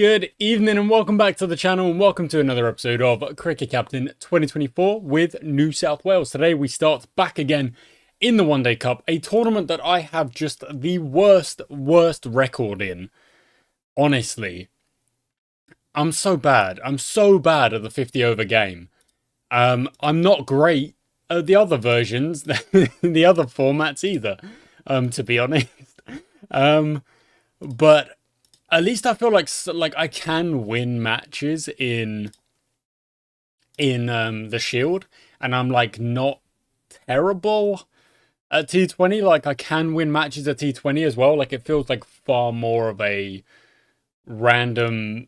Good evening and welcome back to the channel and welcome to another episode of Cricket Captain 2024 with New South Wales. Today we start back again in the One Day Cup, a tournament that I have just the worst record in. Honestly, I'm so bad. I'm so bad at the 50 over game. I'm not great at the other versions, the other formats either, to be honest. But at least I feel like I can win matches in the Shield, and I'm like not terrible at T20. Like I can win matches at T20 as well. Like it feels like far more of a random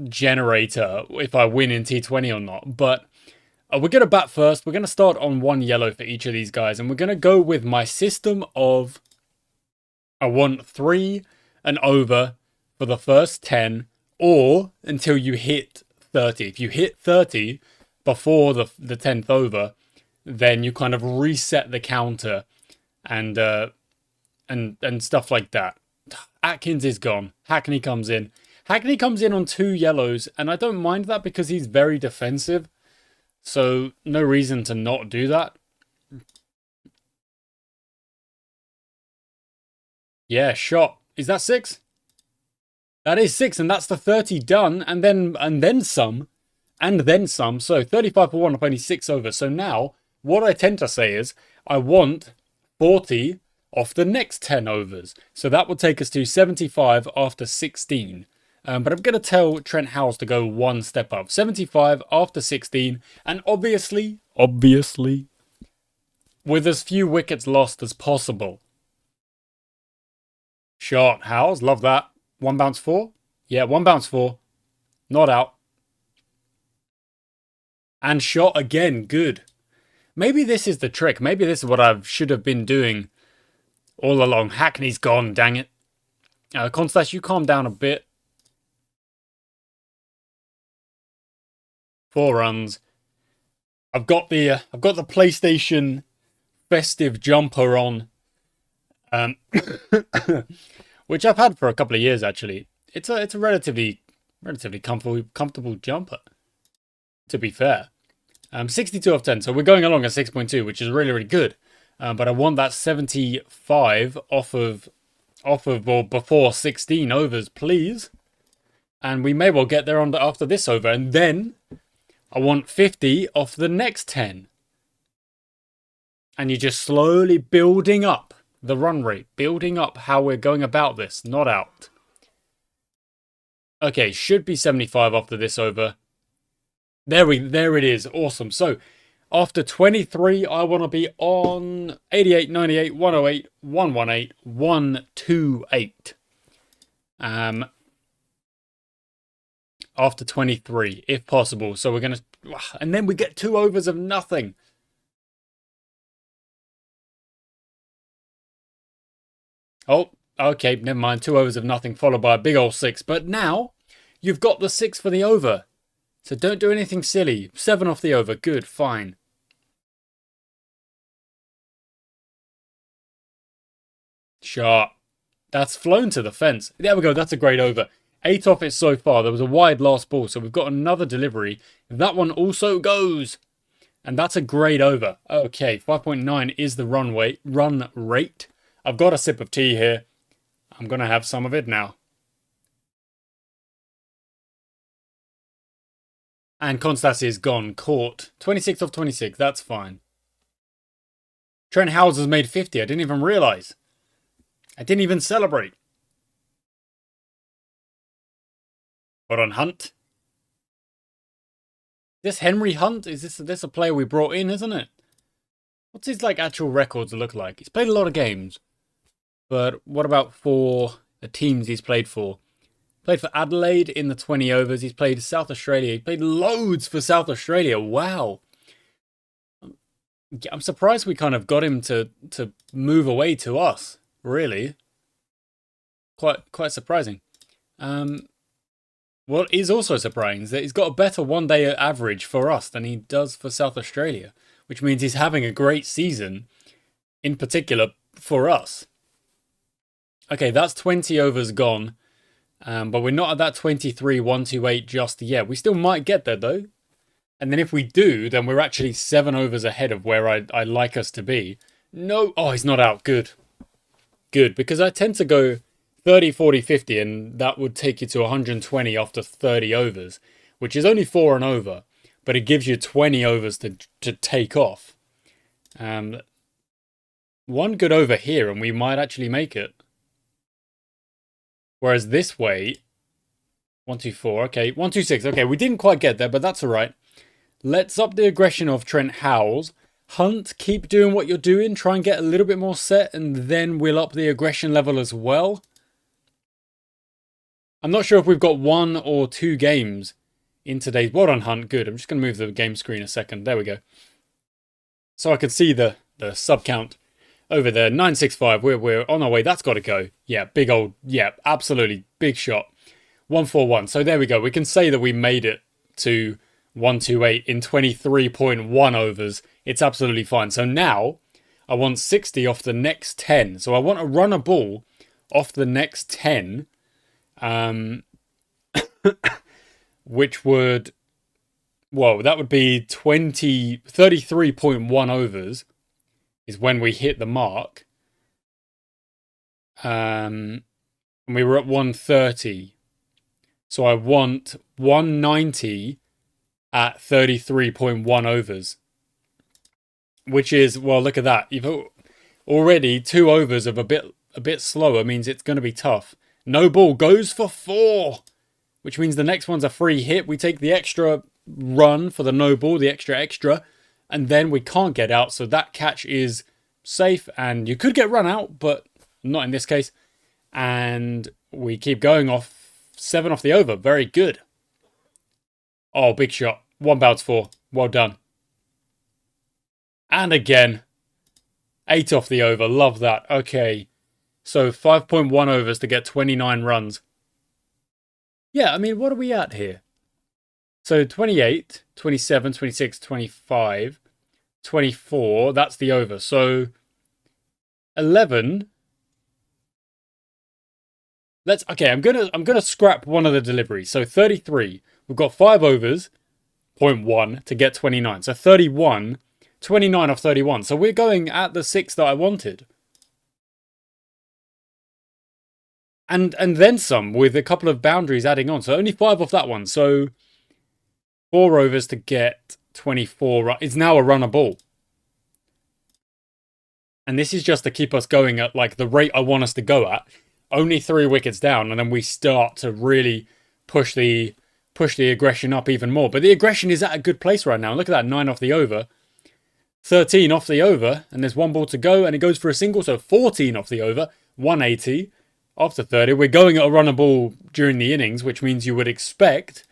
generator if I win in T20 or not. But we're gonna bat first. We're gonna start on 1 yellow for each of these guys, and we're gonna go with my system of I want 3 and over for the first 10 or until you hit 30. If you hit 30 before the 10th over, then you kind of reset the counter and stuff like that. Atkins is gone. Hackney comes in. Hackney comes in on 2 yellows, and I don't mind that because he's very defensive. So no reason to not do that. Yeah, shot. Is that 6? That is 6, and that's the 30 done, and then some. So 35 for 1 off only 6 overs. So now, what I tend to say is, I want 40 off the next 10 overs. So that will take us to 75 after 16. But I'm going to tell Trent Howes to go 1 step up. 75 after 16, and obviously, with as few wickets lost as possible. Shot, Howes, love that. 1 bounce 4? Yeah, 1 bounce 4. Not out. And shot again, good. Maybe this is the trick. Maybe this is what I should have been doing all along. Hackney's gone, dang it. Constash, you calm down a bit. 4 runs. I've got the PlayStation festive jumper on. Which I've had for a couple of years actually. It's a relatively comfortable jumper, to be fair. 62 off 10, so we're going along at 6.2, which is really good. But I want that 75 off of or before 16 overs, please. And we may well get there after this over, and then I want 50 off the next 10. And you're just slowly building up the run rate, building up how we're going about this. Not out. Okay, should be 75 after this over. There it is. Awesome. So, after 23, I want to be on 88, 98, 108, 118, 128. After 23, if possible. So we're going to... And then we get 2 overs of nothing. Oh, okay, never mind. 2 overs of nothing followed by a big old 6. But now, you've got the 6 for the over. So don't do anything silly. 7 off the over. Good, fine. Shot. That's flown to the fence. There we go, that's a great over. 8 off it so far. There was a wide last ball, so we've got another delivery. That one also goes. And that's a great over. Okay, 5.9 is the run rate. I've got a sip of tea here. I'm going to have some of it now. And Constance is gone. Caught. 26 off 26. That's fine. Trent Howes has made 50. I didn't even realise. I didn't even celebrate. But on Hunt. This Henry Hunt? Is this a player we brought in, isn't it? What's his actual records look like? He's played a lot of games. But what about for the teams he's played for? Played for Adelaide in the 20 overs. He's played South Australia. He played loads for South Australia. Wow. I'm surprised we kind of got him to move away to us. Really. Quite surprising. What is also surprising is that he's got a better 1 day average for us than he does for South Australia. Which means he's having a great season. In particular for us. Okay, that's 20 overs gone. But we're not at that 23-128 just yet. We still might get there though. And then if we do, then we're actually 7 overs ahead of where I like us to be. No. Oh, he's not out. Good. Good. Because I tend to go 30, 40, 50, and that would take you to 120 after 30 overs, which is only 4 and over, but it gives you 20 overs to take off. One good over here, and we might actually make it. Whereas this way, 1, 2, 4, okay, 1, 2, 6. Okay, we didn't quite get there, but that's all right. Let's up the aggression of Trent Howells. Hunt, keep doing what you're doing. Try and get a little bit more set, and then we'll up the aggression level as well. I'm not sure if we've got 1 or 2 games in today's... Well done, Hunt. Good. I'm just going to move the game screen a second. There we go. So I can see the sub count over there. 965. We're on our way. That's got to go. Yeah, big old... Yeah, absolutely. Big shot. 141. So there we go. We can say that we made it to 128 in 23.1 overs. It's absolutely fine. So now I want 60 off the next 10. So I want to run a ball off the next 10. Which would... Whoa, that would be 33.1 overs is when we hit the mark. And we were at 130. So I want 190 at 33.1 overs. Which is, well, look at that. You've already 2 overs of a bit slower means it's going to be tough. No ball goes for 4, which means the next one's a free hit. We take the extra run for the no ball, the extra, and then we can't get out. So that catch is safe, and you could get run out, but not in this case. And we keep going off 7 off the over. Very good. Oh, big shot. 1 bounce 4. Well done. And again, 8 off the over. Love that. Okay. So 5.1 overs to get 29 runs. Yeah, I mean, what are we at here? So 28, 27, 26, 25, 24. That's the over. So 11. Okay, I'm gonna scrap one of the deliveries. So 33. We've got 5 overs, 0.1 to get 29. So 31, 29 off 31. So we're going at the 6 that I wanted. And then some, with a couple of boundaries adding on. So only 5 off that one. So 4 overs to get 24. It's now a runner ball. And this is just to keep us going at like the rate I want us to go at. Only 3 wickets down, and then we start to really push the aggression up even more. But the aggression is at a good place right now. Look at that, 9 off the over. 13 off the over, and there's 1 ball to go, and it goes for a single. So 14 off the over, 180. After 30, we're going at a runner ball during the innings, which means you would expect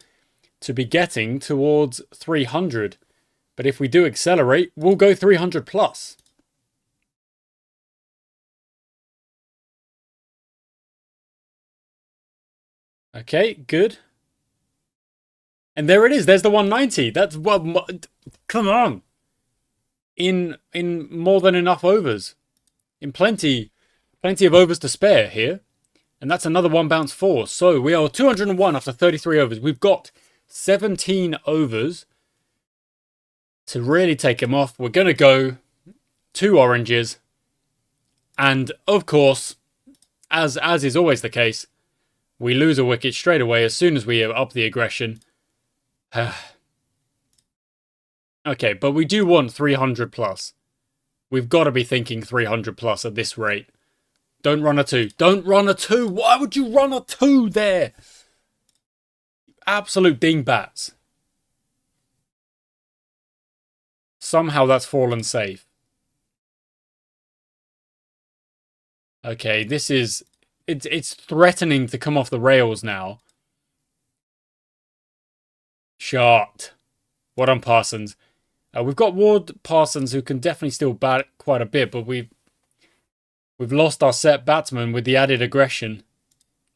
to be getting towards 300. But if we do accelerate, we'll go 300 plus. Okay, good. And there it is. There's the 190. That's... well, come on. In more than enough overs. In plenty of overs to spare here. And that's another 1 bounce 4. So we are 201 after 33 overs. We've got 17 overs to really take him off. We're going to go 2 oranges. And of course, as is always the case, we lose a wicket straight away as soon as we up the aggression. Okay, but we do want 300 plus. We've got to be thinking 300 plus at this rate. Don't run a 2. Don't run a 2. Why would you run a 2 there? Absolute dingbats. Somehow that's fallen safe. Okay, this is... It's threatening to come off the rails now. Shot. Well done, Parsons. We've got Ward Parsons, who can definitely still bat quite a bit, but we've lost our set batsman with the added aggression.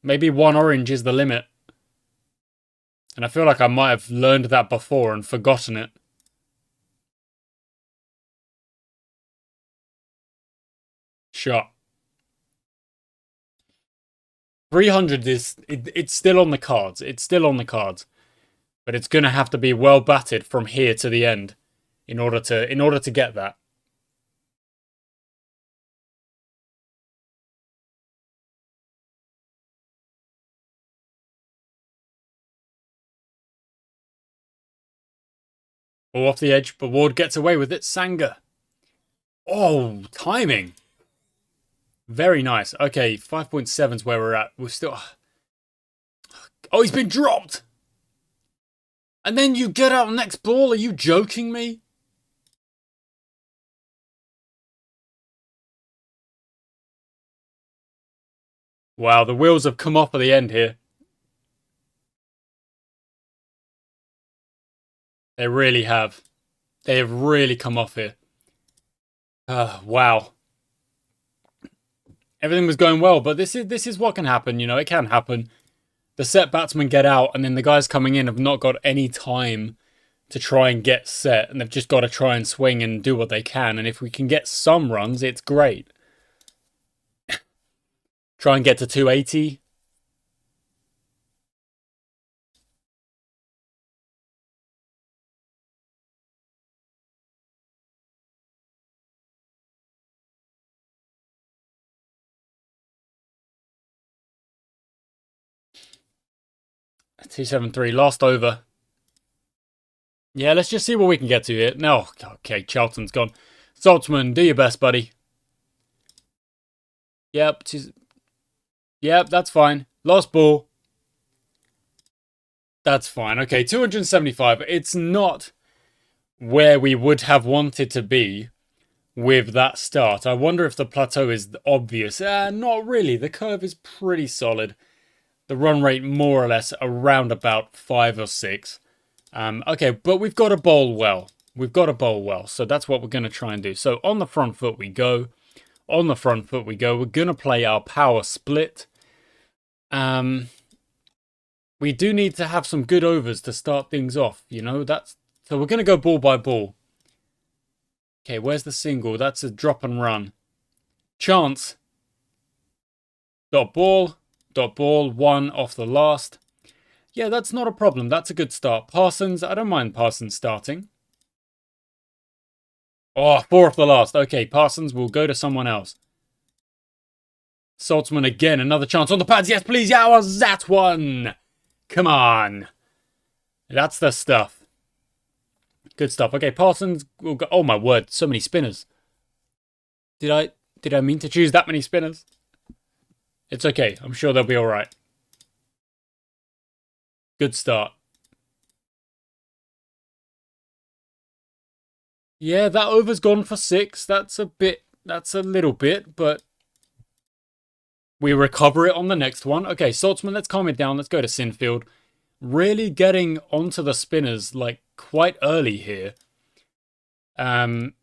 Maybe 1 orange is the limit. And I feel like I might have learned that before and forgotten it. Shot. 300 is it's still on the cards. It's still on the cards, but it's gonna have to be well batted from here to the end in order to get that. Ball off the edge, but Ward gets away with it. Sanger. Oh, timing. Very nice. Okay, 5.7 is where we're at. We're still. Oh, he's been dropped. And then you get out next ball. Are you joking me? Wow, the wheels have come off at the end here. They really have. They have really come off here. Wow. Everything was going well, but this is what can happen, you know, it can happen. The set batsmen get out, and then the guys coming in have not got any time to try and get set, and they've just got to try and swing and do what they can, and if we can get some runs, it's great. Try and get to 280. .273, last over. Yeah, let's just see what we can get to here. No, okay, Charlton's gone. Saltzman, do your best, buddy. Yep, yep, that's fine. Lost ball. That's fine. Okay, 275. It's not where we would have wanted to be with that start. I wonder if the plateau is obvious. Not really. The curve is pretty solid. The run rate more or less around about 5 or 6. Okay, but we've got to bowl well. We've got to bowl well. So that's what we're going to try and do. So on the front foot we go. On the front foot we go. We're going to play our power split. We do need to have some good overs to start things off, you know. So we're going to go ball by ball. Okay, where's the single? That's a drop and run. Chance. Dot ball. Dot ball. 1 off the last. Yeah, that's not a problem. That's a good start. Parsons. I don't mind Parsons starting. Oh, 4 off the last. Okay, Parsons will go to someone else. Saltzman again. Another chance on the pads. Yes, please. Yeah, was that one? Come on. That's the stuff. Good stuff. Okay, Parsons will go. Oh my word, so many spinners. Did I mean to choose that many spinners? It's okay. I'm sure they'll be all right. Good start. Yeah, that over's gone for 6. That's a little bit, but we recover it on the next one. Okay, Saltzman, let's calm it down. Let's go to Sinfield. Really getting onto the spinners like quite early here. In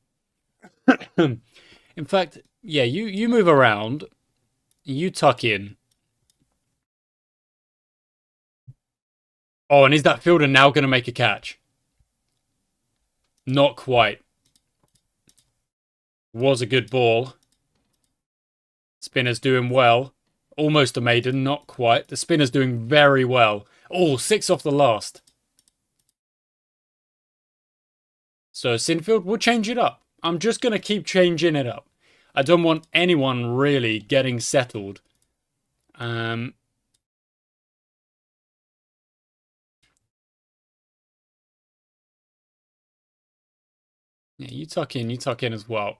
fact, yeah, you move around. You tuck in. Oh, and is that fielder now going to make a catch? Not quite. Was a good ball. Spinner's doing well. Almost a maiden, not quite. The spinner's doing very well. Oh, 6 off the last. So Sinfield, we'll change it up. I'm just going to keep changing it up. I don't want anyone really getting settled. Yeah, you tuck in as well.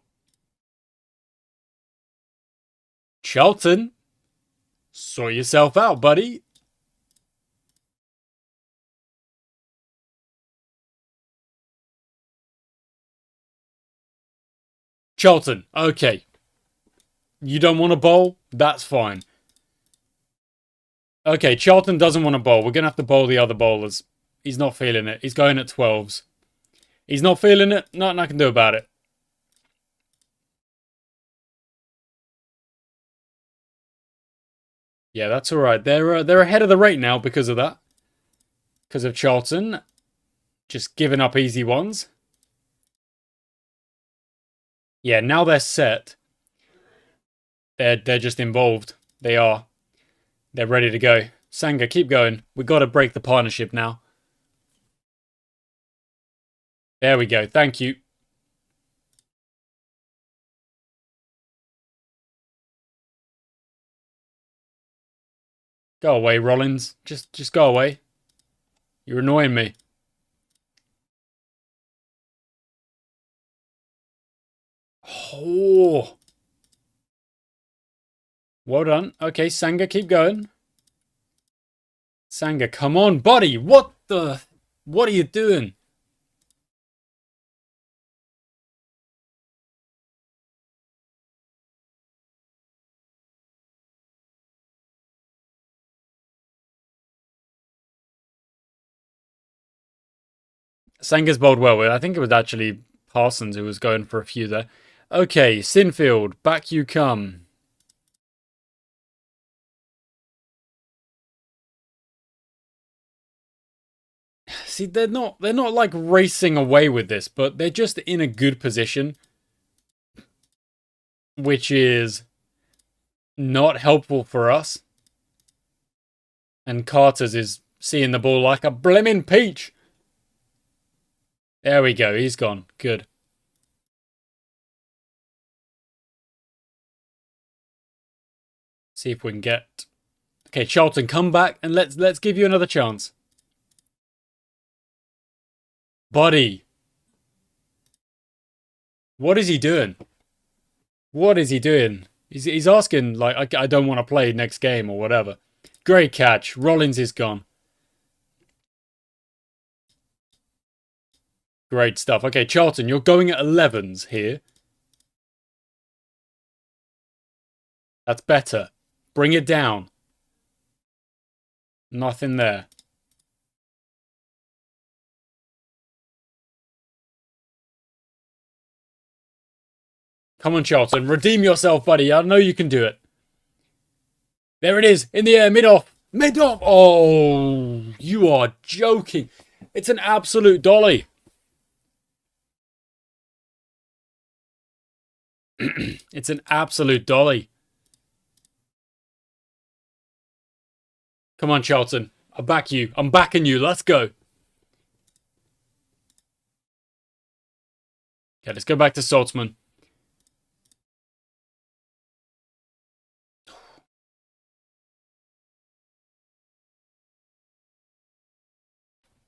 Charlton, sort yourself out, buddy. Charlton, okay. You don't want to bowl? That's fine. Okay, Charlton doesn't want to bowl. We're going to have to bowl the other bowlers. He's not feeling it. He's going at 12s. He's not feeling it. Nothing I can do about it. Yeah, that's all right. They're ahead of the rate now because of that. Because of Charlton just giving up easy ones. Yeah, now they're set. They're just involved. They are. They're ready to go. Sanga, keep going. We got to break the partnership now. There we go. Thank you. Go away, Rollins. Just go away. You're annoying me. Oh. Well done. Okay, Sanga, keep going. Sanga, come on, buddy. What are you doing? Sanga's bowled well. I think it was actually Parsons who was going for a few there. Okay, Sinfield, back you come. See, they're not like racing away with this, but they're just in a good position, which is not helpful for us. And Carter's is seeing the ball like a blimmin' peach. There we go. He's gone. Good. See if we can get... Okay, Charlton, come back and let's give you another chance. Buddy. What is he doing? What is he doing? He's asking, like, I don't want to play next game or whatever. Great catch. Rollins is gone. Great stuff. Okay, Charlton, you're going at 11s here. That's better. Bring it down. Nothing there. Come on, Charlton. Redeem yourself, buddy. I know you can do it. There it is. In the air. Mid-off. Mid-off. Oh, you are joking. It's an absolute dolly. It's an absolute dolly. Come on, Charlton. I back you. I'm backing you. Let's go. Okay, let's go back to Saltzman.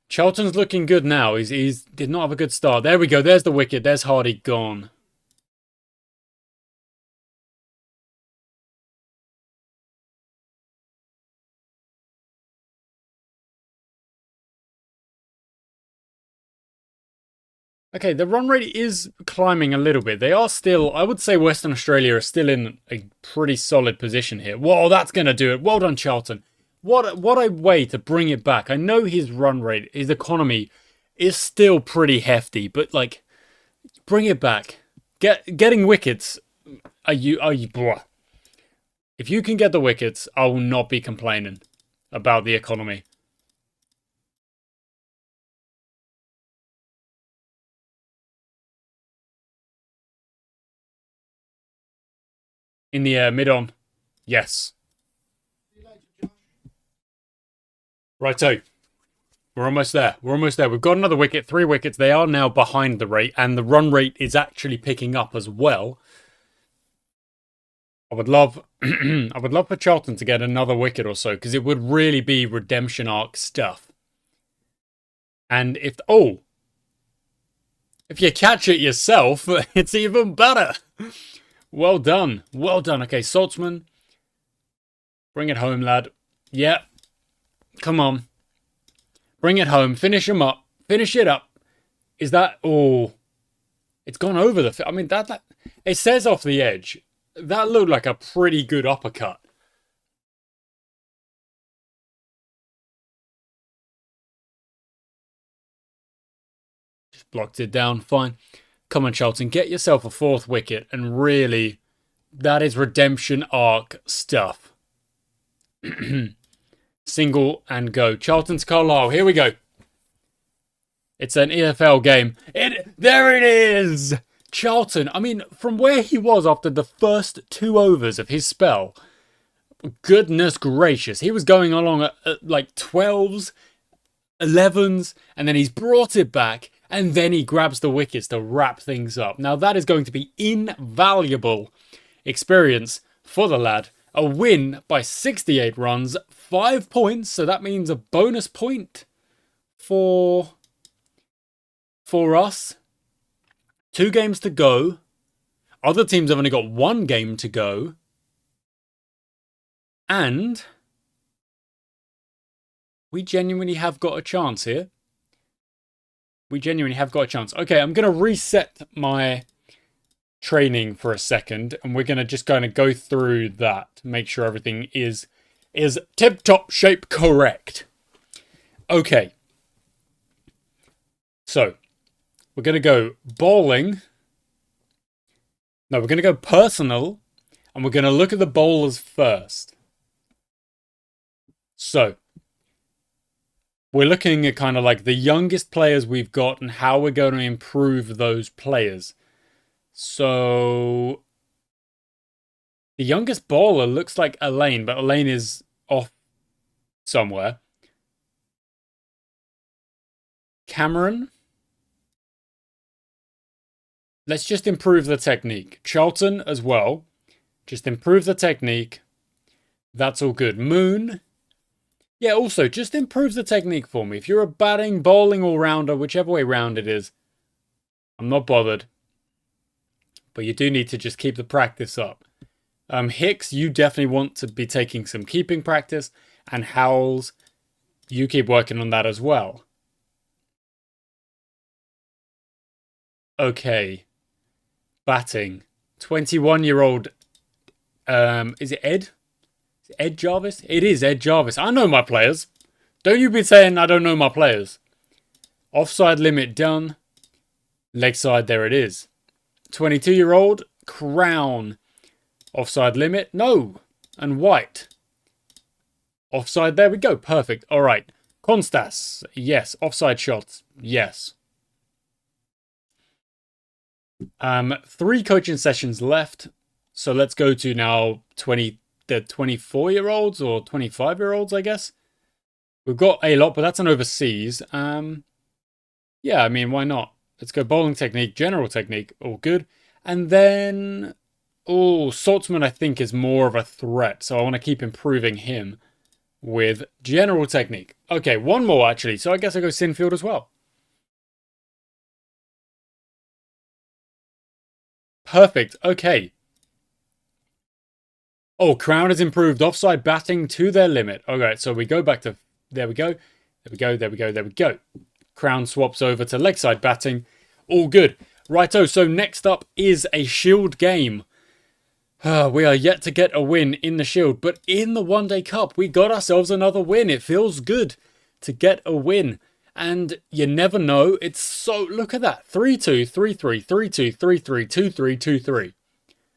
Charlton's looking good now. He's did not have a good start. There we go. There's the wicket. There's Hardy gone. Okay, the run rate is climbing a little bit. They are still, I would say Western Australia are still in a pretty solid position here. Whoa, that's going to do it. Well done, Charlton. What a way to bring it back. I know his run rate, his economy is still pretty hefty, but like, bring it back. Getting wickets, are you blah. If you can get the wickets, I will not be complaining about the economy. In the air, mid-on. Yes. Righto. We're almost there. We're almost there. We've got another wicket, 3 wickets. They are now behind the rate, and the run rate is actually picking up as well. I would love I would love for Charlton to get another wicket or so, because it would really be redemption arc stuff. And if you catch it yourself, it's even better. Well done. Well done. Okay, Saltzman. Bring it home, lad. Yeah. Come on. Bring it home. Finish him up. Finish it up. Is that... Oh. It's gone over the... I mean, that... It says off the edge. That looked like a pretty good uppercut. Just blocked it down. Fine. Come on, Charlton. Get yourself a 4th wicket. And really... That is redemption arc stuff. Single and go. Charlton's Carlisle. Here we go. It's an EFL game. There it is! Charlton, I mean, from where he was after the first 2 overs of his spell, goodness gracious. He was going along at like 12s, 11s, and then he's brought it back, and then he grabs the wickets to wrap things up. Now that is going to be invaluable experience for the lad. A win by 68 runs, 5 points, so that means a bonus point for us. 2 games to go. Other teams have only got 1 game to go. And we genuinely have got a chance here. We genuinely have got a chance. Okay, I'm going to reset my training for a second, and we're going to just kind of go through that to make sure everything is tip-top shape correct. Okay. So, we're going to go bowling. No, we're going to go personal, and we're going to look at the bowlers first. So, we're looking at kind of like the youngest players we've got and how we're going to improve those players. So, the youngest bowler looks like Elaine, but Elaine is off somewhere. Cameron. Let's just improve the technique. Charlton as well. Just improve the technique. That's all good. Moon. Yeah, also, just improve the technique for me. If you're a batting, bowling all-rounder, whichever way round it is, I'm not bothered. But you do need to just keep the practice up. Hicks, you definitely want to be taking some keeping practice. And Howells, you keep working on that as well. Okay. Batting. 21-year-old. Is it Ed? Is it Ed Jarvis? It is Ed Jarvis. I know my players. Don't you be saying I don't know my players. Offside limit done. Leg side, there it is. 22-year-old. Crown. Offside limit. No. And White. Offside, there we go. Perfect. All right. Constas. Yes. Offside shots. Yes. 3 coaching sessions left. So let's go to now the 24-year-olds or 25-year-olds, I guess. We've got a lot, but that's an overseas. Yeah, I mean, why not? Let's go bowling technique, general technique, all good. And then, Saltzman I think is more of a threat, so I want to keep improving him with general technique. Okay, 1 more actually, so I guess I go Sinfield as well. Perfect, okay. Oh, Crown has improved offside batting to their limit. Okay, so we go back to... There we go. There we go, there we go, there we go. Crown swaps over to leg side batting. All good. Righto, so next up is a Shield game. We are yet to get a win in the Shield, but in the One Day Cup, we got ourselves another win. It feels good to get a win. And you never know. It's so... Look at that. 3-2, 3-3, 3-2, 3-3, 2-3, 2-3.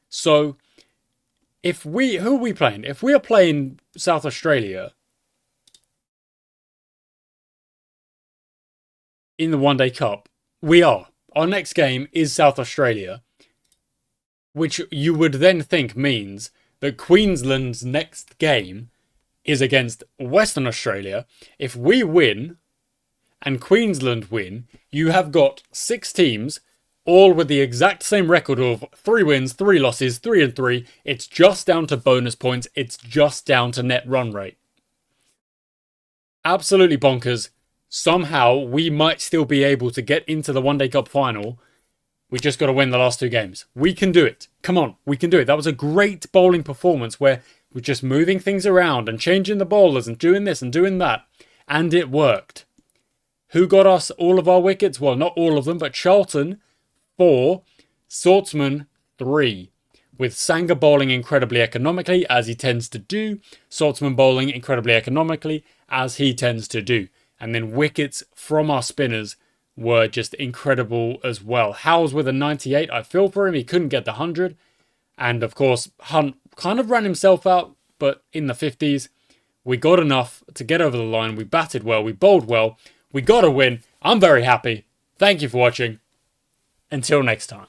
So... who are we playing? If we are playing South Australia in the One Day Cup, we are. Our next game is South Australia, which you would then think means that Queensland's next game is against Western Australia. If we win and Queensland win, you have got 6 teams all with the exact same record of 3 wins, 3 losses, 3-3. It's just down to bonus points. It's just down to net run rate. Absolutely bonkers. Somehow, we might still be able to get into the One Day Cup final. We just got to win the last 2 games. We can do it. Come on, we can do it. That was a great bowling performance where we're just moving things around and changing the bowlers and doing this and doing that. And it worked. Who got us all of our wickets? Well, not all of them, but Charlton... 4, Saltzman 3, with Sanger bowling incredibly economically, as he tends to do, Saltzman bowling incredibly economically, as he tends to do. And then wickets from our spinners were just incredible as well. Howells with a 98, I feel for him, he couldn't get the 100. And of course, Hunt kind of ran himself out, but in the 50s, we got enough to get over the line. We batted well, we bowled well, we got a win. I'm very happy. Thank you for watching. Until next time.